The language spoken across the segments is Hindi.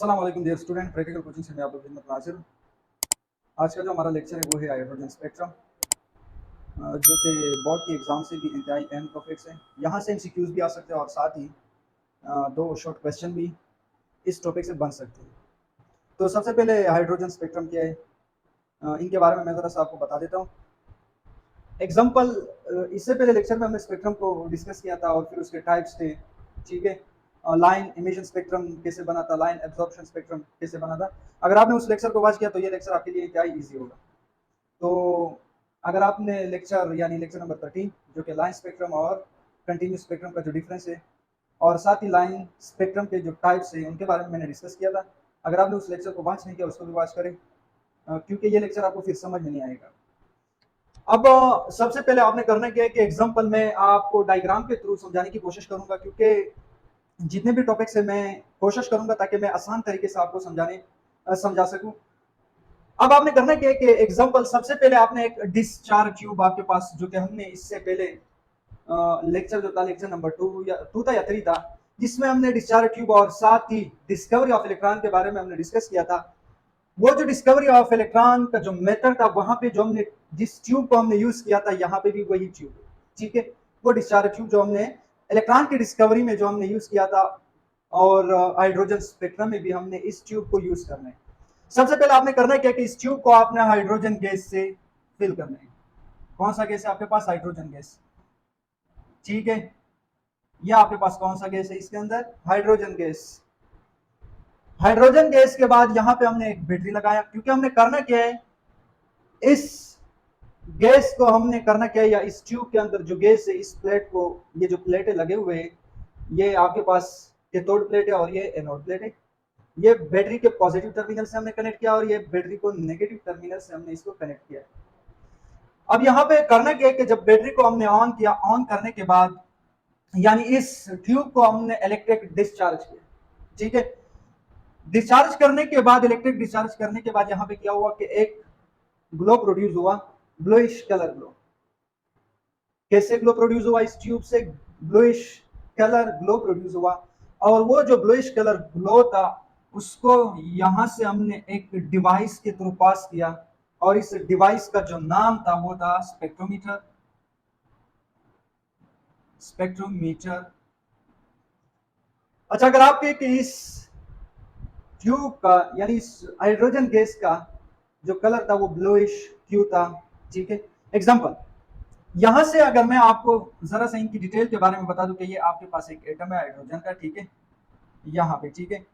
अस्सलाम वालेकुम डियर स्टूडेंट, प्रैक्टिकल कोचिंग से मैं आप लोग की खिदमत में हाजिर हूँ। आज का जो हमारा लेक्चर है वो है हाइड्रोजन स्पेक्ट्रम, जो कि बोर्ड की एग्ज़ाम से भी इंतहाई अहम टॉपिक्स हैं। यहाँ से एमसीक्यूज़ भी आ सकते हैं और साथ ही दो शॉर्ट क्वेश्चन भी इस टॉपिक से बन सकते हैं। तो सबसे पहले हाइड्रोजन स्पेक्ट्रम क्या है, इनके बारे में मैं ज़रा सा आपको बता देता हूँ। एग्जाम्पल, इससे पहले लेक्चर में हमने स्पेक्ट्रम को डिस्कस किया था और फिर उसके टाइप्स थे, ठीक है। लाइन इमिशन स्पेक्ट्रम कैसे बना था, लाइन एब्जॉर्प्शन स्पेक्ट्रम कैसे बना था। अगर आपने उस लेक्चर को वॉच किया तो ये लेक्चर आपके लिए इंतहाई ईजी होगा। तो अगर आपने लेक्चर यानी लेक्चर नंबर 13 जो कि लाइन स्पेक्ट्रम और कंटिन्यूस स्पेक्ट्रम का जो डिफरेंस है और साथ ही लाइन स्पेक्ट्रम के जो टाइप्स हैं उनके बारे में मैंने डिस्कस किया था। अगर आपने उस लेक्चर को वॉच नहीं किया उसको भी वॉच करें, क्योंकि ये लेक्चर आपको फिर समझ में नहीं आएगा। अब सबसे पहले आपने करना क्या है कि एग्जाम्पल में आपको डायग्राम के थ्रू समझाने की कोशिश करूंगा, क्योंकि जितने भी टॉपिक्स है मैं कोशिश करूंगा ताकि मैं आसान तरीके से आपको समझा सकूं। अब आपने करना क्या है कि एग्जाम्पल सबसे पहले आपने एक डिस्चार्ज ट्यूब आपके पास, जो कि हमने इससे पहले लेक्चर जो था लेक्चर नंबर 2 था या 3 था, जिसमें हमने डिस्चार्ज ट्यूब और साथ ही डिस्कवरी ऑफ इलेक्ट्रॉन के बारे में हमने डिस्कस किया था। वो जो डिस्कवरी ऑफ इलेक्ट्रॉन का जो मेथड था, वहां पे जो हमने जिस ट्यूब को हमने यूज किया था, यहाँ पे भी वही ट्यूब, ठीक है। वो डिस्चार्ज ट्यूब जो हमने इलेक्ट्रॉन की डिस्कवरी में जो हमने यूज किया था और हाइड्रोजन स्पेक्ट्रम में भी हमने इस ट्यूब को यूज करना है। सबसे पहले आपने करना है क्या कि इस ट्यूब को आपने हाइड्रोजन गैस से फिल करना है। कौन सा गैस है आपके पास? हाइड्रोजन गैस, ठीक है। ये आपके पास कौन सा गैस है इसके अंदर? Hydrogen gas. हाइड्रोजन गैस के बाद यहां पे हमने एक बैटरी लगाया, क्योंकि हमने करना क्या है, इस गैस को हमने करना क्या है, या इस ट्यूब के अंदर जो गैस है इस प्लेट को, ये जो प्लेटें लगे हुए हैं, ये आपके पास कैथोड प्लेट है और ये एनोड प्लेट है। ये बैटरी के पॉजिटिव टर्मिनल से हमने कनेक्ट किया और ये बैटरी को नेगेटिव टर्मिनल से हमने इसको कनेक्ट किया। अब यहाँ पे करना क्या है कि जब बैटरी को हमने ऑन किया, ऑन करने के बाद यानी इस ट्यूब को हमने इलेक्ट्रिक डिस्चार्ज किया, ठीक है। डिस्चार्ज करने के बाद, इलेक्ट्रिक डिस्चार्ज करने के बाद यहाँ पे क्या हुआ कि एक ग्लो प्रोड्यूस हुआ, ब्लूइश कलर ग्लो। कैसे ग्लो प्रोड्यूस हुआ? इस ट्यूब से ब्लूइश कलर ग्लो प्रोड्यूस हुआ, और वो जो ब्लूइश कलर ग्लो था उसको यहां से हमने एक डिवाइस के थ्रू पास किया, और इस डिवाइस का जो नाम था वो था स्पेक्ट्रोमीटर। स्पेक्ट्रोमीटर। अच्छा, अगर आपके कि इस ट्यूब का यानी इस हाइड्रोजन गैस का जो कलर था वो ब्लूइश क्यों था, ठीक है। एग्जांपल, यहां से अगर मैं आपको जरा सा इनकी डिटेल के बारे में बता दूं कि ये आपके पास एक एटम है हाइड्रोजन का, ठीक है, यहाँ पे, ठीक है।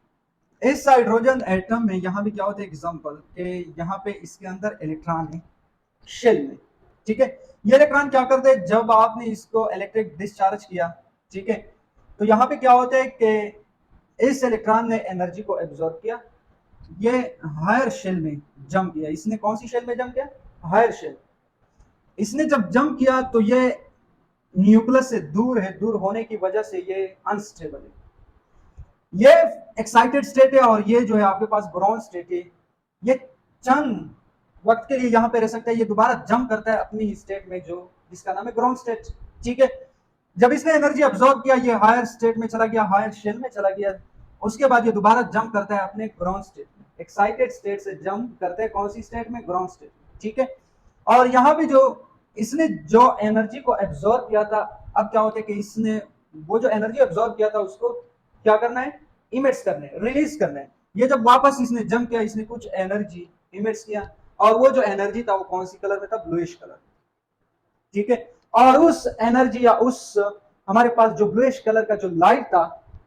इस हाइड्रोजन एटम में यहाँ भी क्या होता है, एग्जांपल कि यहाँ पे इसके अंदर इलेक्ट्रॉन है शेल में, ठीक है। ये इलेक्ट्रॉन क्या करते हैं, जब आपने इसको इलेक्ट्रिक डिस्चार्ज किया, ठीक है, तो यहाँ पे क्या होता है कि इस इलेक्ट्रॉन ने एनर्जी को एब्जॉर्ब किया, ये हायर शेल में जंप किया। इसने कौन सी शेल में जंप किया? Higher shell. इसने जब जंप किया तो ये न्यूक्लियस से दूर है, दूर होने की वजह से ये अनस्टेबल है। ये एक्साइटेड स्टेट है और ये जो है आपके पास बोरॉन स्टेट है। ये चंद वक्त के लिए यहाँ पे रह सकता है, ये दोबारा जंप करता है अपनी स्टेट में जो जिसका नाम है ग्राउंड स्टेट, ठीक है। जब इसने एनर्जी अब्सॉर्ब किया, ये हायर स्टेट में चला गया, हायर शेल में चला गया, उसके बाद ये दोबारा जंप करता है अपने ग्राउंड स्टेट में। एक्साइटेड स्टेट से जंप करते हैं कौन सी स्टेट में? ग्राउंड स्टेट, ठीक है। और यहाँ पे जो इसने जो एनर्जी को एब्सॉर्ब किया था, अब क्या होता है कि इसने वो जो एनर्जी एब्सॉर्ब किया था उसको क्या करना है? इमिट्स करना है, रिलीज करना है। ये जब वापस इसने जंप किया, इसने कुछ एनर्जी इमिट्स किया, और वो जो एनर्जी था वो कौन सी कलर में था? ब्लूइश कलर, ठीक है। और उस एनर्जी या उस हमारे पास जो ब्लूइश कलर का जो लाइट था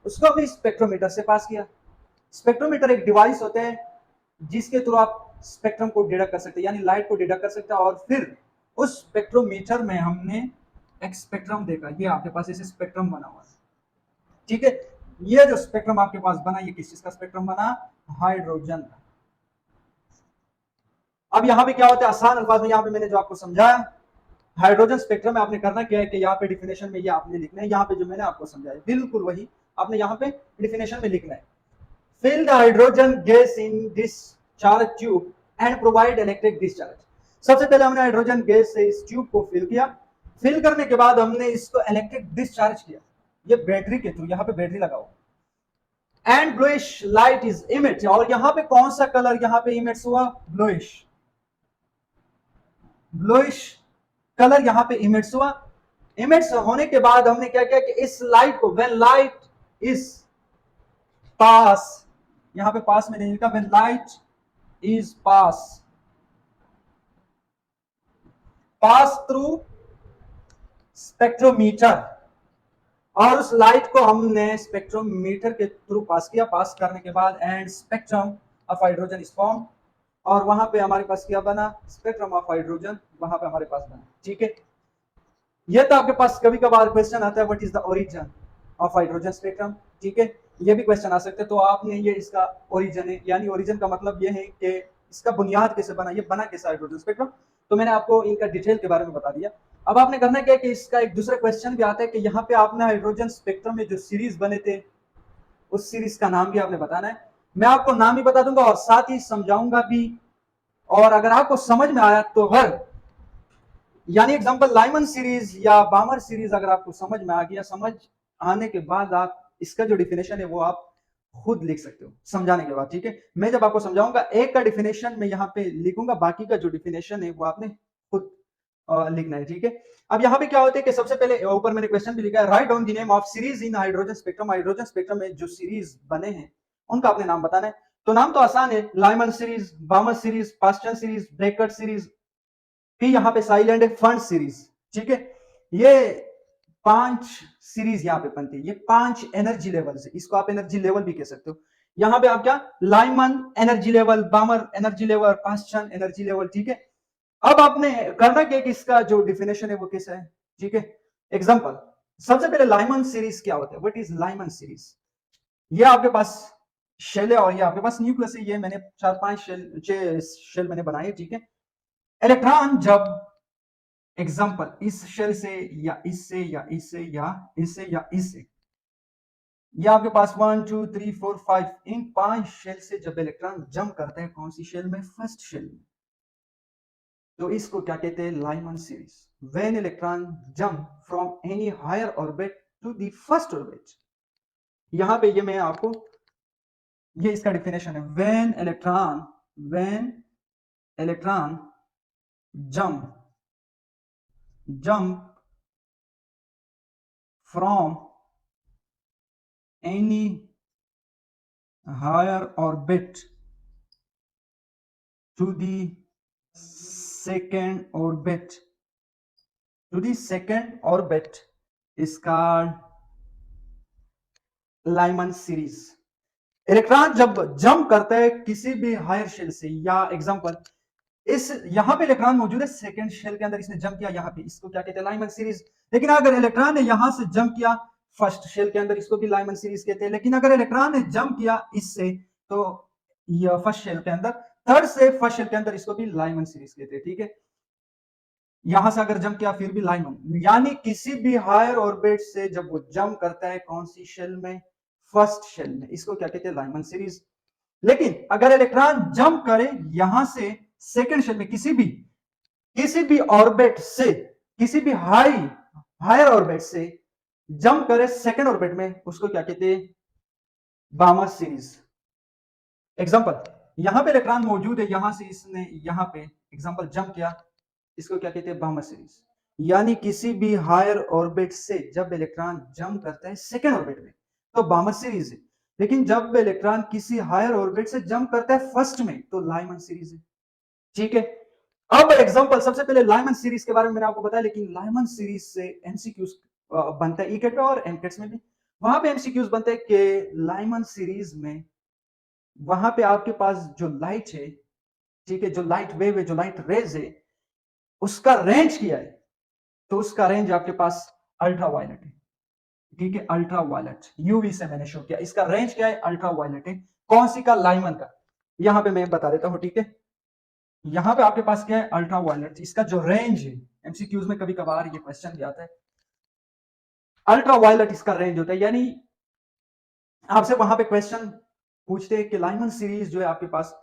उसको हमने स्पेक्ट्रोमीटर से पास किया। स्पेक्ट्रोमीटर एक डिवाइस होते हैं जिसके थ्रू आप स्पेक्ट्रम को डिडक्ट कर सकते हैं, यानी लाइट को डिडक्ट कर सकते हैं, और फिर उस स्पेक्ट्रोमीटर में हमने एक स्पेक्ट्रम देखा। ये आपके पास ऐसे स्पेक्ट्रम बना हुआ है, ठीक है। ये जो स्पेक्ट्रम आपके पास बना, ये किस चीज का स्पेक्ट्रम बना? हाइड्रोजन का। अब यहाँ पे क्या होता है, आसान अल्फाज में यहाँ पे मैंने जो आपको समझाया, हाइड्रोजन स्पेक्ट्रम में आपने करना क्या है कि यहाँ पे डिफिनेशन में ये आपने लिखना है, यहाँ पे जो मैंने आपको समझाया बिल्कुल वही आपने यहाँ पे डिफिनेशन में लिखना है। Fill the hydrogen gas in this charge tube and provide electric discharge. सबसे पहले हमने हाइड्रोजन गैस से इस ट्यूब को फिल किया। फिल करने के बाद हमने इसको इलेक्ट्रिक डिस्चार्ज किया, ये बैटरी के थ्रू, यहाँ पे बैटरी लगाओ। And bluish light is emit, और यहां पे कौन सा कलर यहां पे इमिट्स हुआ, ब्लूइश, ब्लूइश कलर यहां पे इमिट्स हुआ। इमिट्स होने के बाद हमने क्या किया कि इस लाइट को, व्हेन लाइट इज पास, यहां पे पास में नहीं लिखा, when light is pass through spectrometer, और उस लाइट को हमने स्पेक्ट्रोमीटर के थ्रू पास किया, पास करने के बाद and spectrum of hydrogen is form, और वहां पे हमारे पास क्या बना, स्पेक्ट्रम ऑफ हाइड्रोजन वहां पे हमारे पास बना। ठीक है, ये तो आपके पास कभी कभार क्वेश्चन आता है what is the origin of hydrogen spectrum. ठीक है, ये भी क्वेश्चन आ सकते हैं, तो आपने ये इसका ओरिजिन है, यानी ओरिजिन का मतलब ये है कि इसका बुनियाद कैसे बना, ये बना कैसे हाइड्रोजन स्पेक्ट्रम, तो मैंने आपको इनका डिटेल के बारे में बता दिया। अब आपने करना क्या है कि इसका एक दूसरा क्वेश्चन भी आता है कि यहाँ पे आपने हाइड्रोजन स्पेक्ट्रम में जो सीरीज बने थे उस सीरीज का नाम भी आपने बताना है। मैं आपको नाम भी बता दूंगा और साथ ही समझाऊंगा भी, और अगर आपको समझ में आया तो अगर, यानी एग्जांपल लाइमन सीरीज या बामर सीरीज अगर आपको समझ में आ गया, समझ आने के बाद आप इसका जो डिफिनेशन है वो आप खुद लिख सकते हो समझाने के बाद। ठीक है, मैं जब आपको समझाऊंगा एक का डिफिनेशन मैं यहाँ पे लिखूंगा, बाकी का जो डिफिनेशन है वो आपने खुद लिखना है। ठीक है, अब यहाँ पे क्या होता है कि सबसे पहले ऊपर मैंने क्वेश्चन भी लिखा है, write down the name of series in hydrogen spectrum, hydrogen spectrum में जो सीरीज बने हैं उनका आपने नाम बताना है। तो नाम तो आसान है, Lyman series, बामर series, Paschen series, Brackett series, फिर यहाँ पे साइलेंट है फंड सीरीज। ठीक है, ये 5 सीरीज यहाँ पे बनती है, ये 5 एनर्जी लेवल है, इसको आप एनर्जी लेवल भी कह सकते हो। यहाँ पे आप क्या, Lyman energy level, Balmer energy level, Paschen energy level. ठीक है, अब आपने करना क्या कि इसका जो डिफिनेशन है वो कैसा है। ठीक है, एग्जांपल, सबसे पहले लाइमन सीरीज क्या होता है, व्हाट इज लाइमन सीरीज। ये आपके पास शेल है और ये आपके पास न्यूक्लियस है, ये मैंने 4-5 शेल, 6 शेल मैंने बनाए। ठीक है, इलेक्ट्रॉन जब, एग्जांपल इस शेल से या इससे या इससे या इससे या इससे, ये आपके पास 1 2 3 4 5, इन 5 शेल से जब इलेक्ट्रॉन जंप करते हैं कौन सी शेल में, फर्स्ट शेल में, तो इसको क्या कहते हैं, Lyman series. When electron jump from any higher orbit to the first orbit, यहां पे ये मैं आपको, ये इसका डिफिनेशन है, when electron jump from any higher orbit to the second orbit is called Lyman series. Electron जब जंप करता है किसी भी हायर शेल से, या एग्जांपल इस यहां पे इलेक्ट्रॉन मौजूद है सेकंड शेल के अंदर, इसने जंप किया यहाँ पे, इसको क्या कहते हैं, लाइमन सीरीज। लेकिन अगर इलेक्ट्रॉन ने यहां से जंप किया फर्स्ट शेल के अंदर, इसको भी लाइमन सीरीज कहते हैं। लेकिन अगर इलेक्ट्रॉन ने जंप किया इससे, तो ये फर्स्ट शेल के अंदर, थर्ड से फर्स्ट शेल के अंदर, इसको भी लाइमन सीरीज कहते हैं। ठीक है, यहां से अगर जंप किया फिर भी लाइमन, यानी किसी भी हायर ऑर्बिट से जब वो जंप करता है कौन सी शेल में, फर्स्ट शेल में, इसको क्या कहते हैं, लाइमन सीरीज। लेकिन अगर इलेक्ट्रॉन जंप करे यहां से सेकंड शेल में, किसी भी ऑर्बिट से, किसी भी हायर ऑर्बिट से जंप करे सेकंड ऑर्बिट में, उसको क्या कहते हैं, बामर सीरीज। एग्जांपल, यहां पे इलेक्ट्रॉन मौजूद है, यहां से इसने यहां पे एग्जांपल जंप किया, इसको क्या कहते हैं, बामर सीरीज। यानी किसी भी हायर ऑर्बिट से जब इलेक्ट्रॉन जंप करता है सेकंड ऑर्बिट में तो बामर सीरीज है, लेकिन जब इलेक्ट्रॉन किसी हायर ऑर्बिट से जंप करता है फर्स्ट में तो लाइमन सीरीज है। ठीक है, अब एग्जांपल, सबसे पहले लाइमन सीरीज के बारे में मैंने आपको बताया, लेकिन लाइमन सीरीज से एमसीक्यूज बनता है ईकेट में और एमकेट्स में भी। वहां पे एमसीक्यूज बनते हैं कि लाइमन सीरीज में वहां पे आपके पास जो लाइट है, ठीक है, जो लाइट वेव है, जो लाइट रेज है, उसका रेंज क्या है, तो उसका रेंज आपके पास अल्ट्रा वायलेट है। ठीक है, अल्ट्रा वायलेट, यूवी से मैंने शो किया, इसका रेंज क्या है, अल्ट्रा वायलेट है। कौन सी का, लाइमन का, यहां पे मैं बता देता हूं। ठीक है, यहां पे आपके पास क्या है, अल्ट्रा वायलेट, इसका जो रेंज है, एमसीक्यूज में कभी कभार ये क्वेश्चन भी आता है, अल्ट्रा वायलेट इसका रेंज होता है। यानी आपसे वहां पे क्वेश्चन पूछते हैं कि लाइमन सीरीज जो है आपके पास,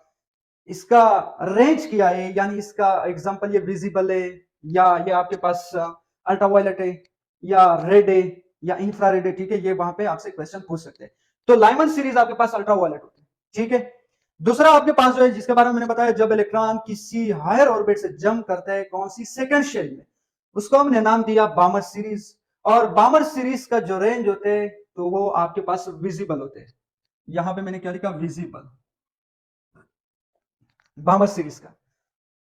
इसका रेंज क्या है, यानी इसका एग्जांपल ये विजिबल है, या ये आपके पास अल्ट्रा वायलेट है, या रेड है, या इंफ्रारेड है। ठीक है, ये वहां पे आपसे क्वेश्चन पूछ सकते हैं। तो लाइमन सीरीज आपके पास अल्ट्रा वायलेट होते हैं, ठीक है। दूसरा आपके पास जो है जिसके बारे में मैंने बताया, जब इलेक्ट्रॉन किसी हायर ऑर्बिट से जंप करता है कौन सी सेकंड शेल में, उसको हमने नाम दिया बामर सीरीज। और बामर सीरीज का जो रेंज होते हैं तो वो आपके पास विजिबल होते हैं। यहां पे मैंने क्या लिखा, विजिबल, बामर सीरीज का।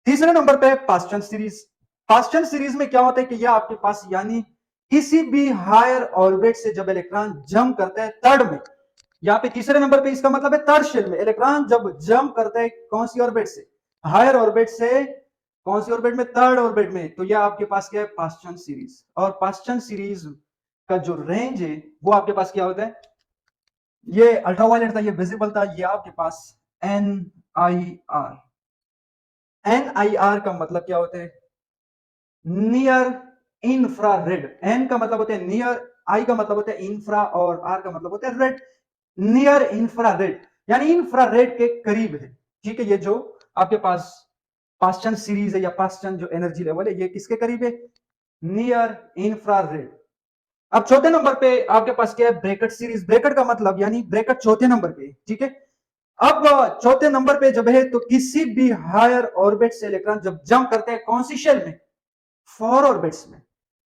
तीसरे नंबर पे पास्चन सीरीज। पास्चन सीरीज में क्या होता है कि यह आपके पास यानी किसी भी हायर ऑर्बिट से जब इलेक्ट्रॉन जंप करता है थर्ड में, यहाँ पे तीसरे नंबर पे इसका मतलब है थर्ड शेल में इलेक्ट्रॉन जब जंप करता है कौन सी ऑर्बिट से, हायर ऑर्बिट से, कौन सी ऑर्बिट में, थर्ड ऑर्बिट में, तो यह आपके पास क्या है, पास्चन सीरीज। और पास्चन सीरीज का जो रेंज है वो आपके पास क्या होता है, ये अल्ट्रावायलेट था, ये विजिबल था, ये आपके पास N I R. N I R का मतलब क्या होता है, नियर इंफ्रारेड। एन का मतलब होता है नियर, आई का मतलब होता है इंफ्रा, और आर का मतलब होता है रेड। नियर इंफ्रारेड यानी इंफ्रारेड के करीब है, ठीक है। ये जो आपके पास पास्चन सीरीज है या पास्चन जो एनर्जी लेवल है ये किसके करीब है, नियर इंफ्रारेड। अब चौथे नंबर पे आपके पास क्या है, ब्रैकेट सीरीज। ब्रैकेट का मतलब यानी ब्रैकेट चौथे नंबर पे, ठीक है। अब चौथे नंबर पे जब है तो किसी भी हायर ऑर्बिट से इलेक्ट्रॉन जब जंप करते हैं कौन सी शेल में, फोर ऑर्बिट्स में।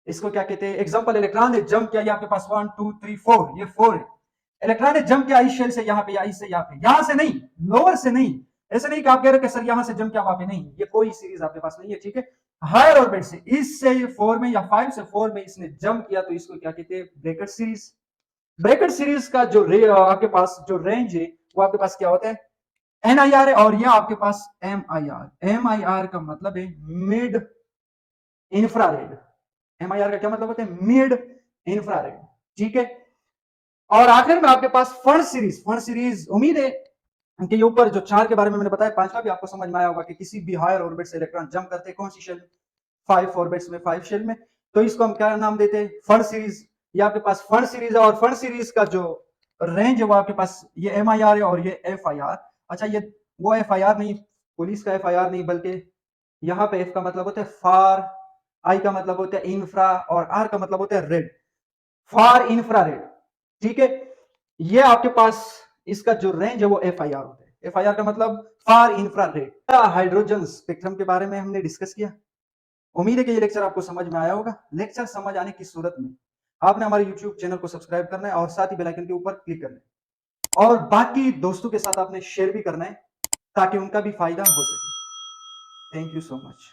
इसको क्या कहते हैं, एग्जांपल, इलेक्ट्रॉन ने जंप किया, ये आपके पास 1 2 3 4, ये 4 है। इलेक्ट्रॉन ने जंप किया इस शेल से यहाँ पे, या इससे यहाँ पे, यहां से नहीं, लोअर से नहीं। ऐसे नहीं कि आप कह रहे हो कि सर यहां से जंप किया वहां पे, नहीं, ये कोई सीरीज आपके पास नहीं है, ठीक है। हायर ऑर्बिट से इससे 4 में या 5 से 4 में इसने जंप किया तो इसको क्या कहते हैं, ब्रैकेट सीरीज। ब्रैकेट सीरीज का जो आपके पास जो रेंज है वो आपके पास क्या होता है, एन आई आर है। और ये आपके पास M I R. M I R का मतलब है mid infrared. M I R का क्या मतलब होता है, मिड इंफ्रारेड, ठीक है। और आखिर में आपके पास फंड सीरीज। फंड सीरीज उम्मीद है कि ये ऊपर जो चार के बारे में मैंने बताया, पांचवा भी आपको समझ में आया होगा कि किसी भी हायर ऑर्बिट से इलेक्ट्रॉन जंप करते हैं कौन सी शेल में, 5 ऑर्बिट्स में, 5 शेल में, तो इसको हम क्या नाम देते हैं, फंड सीरीज। ये आपके पास फंड सीरीज है। और फंड सीरीज का जो रेंज है वो आपके पास ये एम आई आर है और ये एफ आई आर। अच्छा, ये वो एफ आई आर नहीं, पुलिस का एफ आई आर नहीं, बल्कि यहाँ पे एफ का मतलब होता है फार, आई का मतलब होता है इंफ्रा, और आर का मतलब होता है रेड, फार इंफ्रारेड, ठीक है। ये आपके पास इसका जो रेंज है वो एफ आई आर होता है। एफ आई आर का मतलब फार इंफ्रारेड। हाइड्रोजन स्पेक्ट्रम के बारे में हमने डिस्कस किया। उम्मीद है कि ये लेक्चर आपको समझ में आया होगा। लेक्चर समझ आने की सूरत में आपने हमारे यूट्यूब चैनल को सब्सक्राइब करना है और साथ ही बेल आइकन के ऊपर क्लिक करना है, और बाकी दोस्तों के साथ आपने शेयर भी करना है ताकि उनका भी फायदा हो सके। Thank you so much.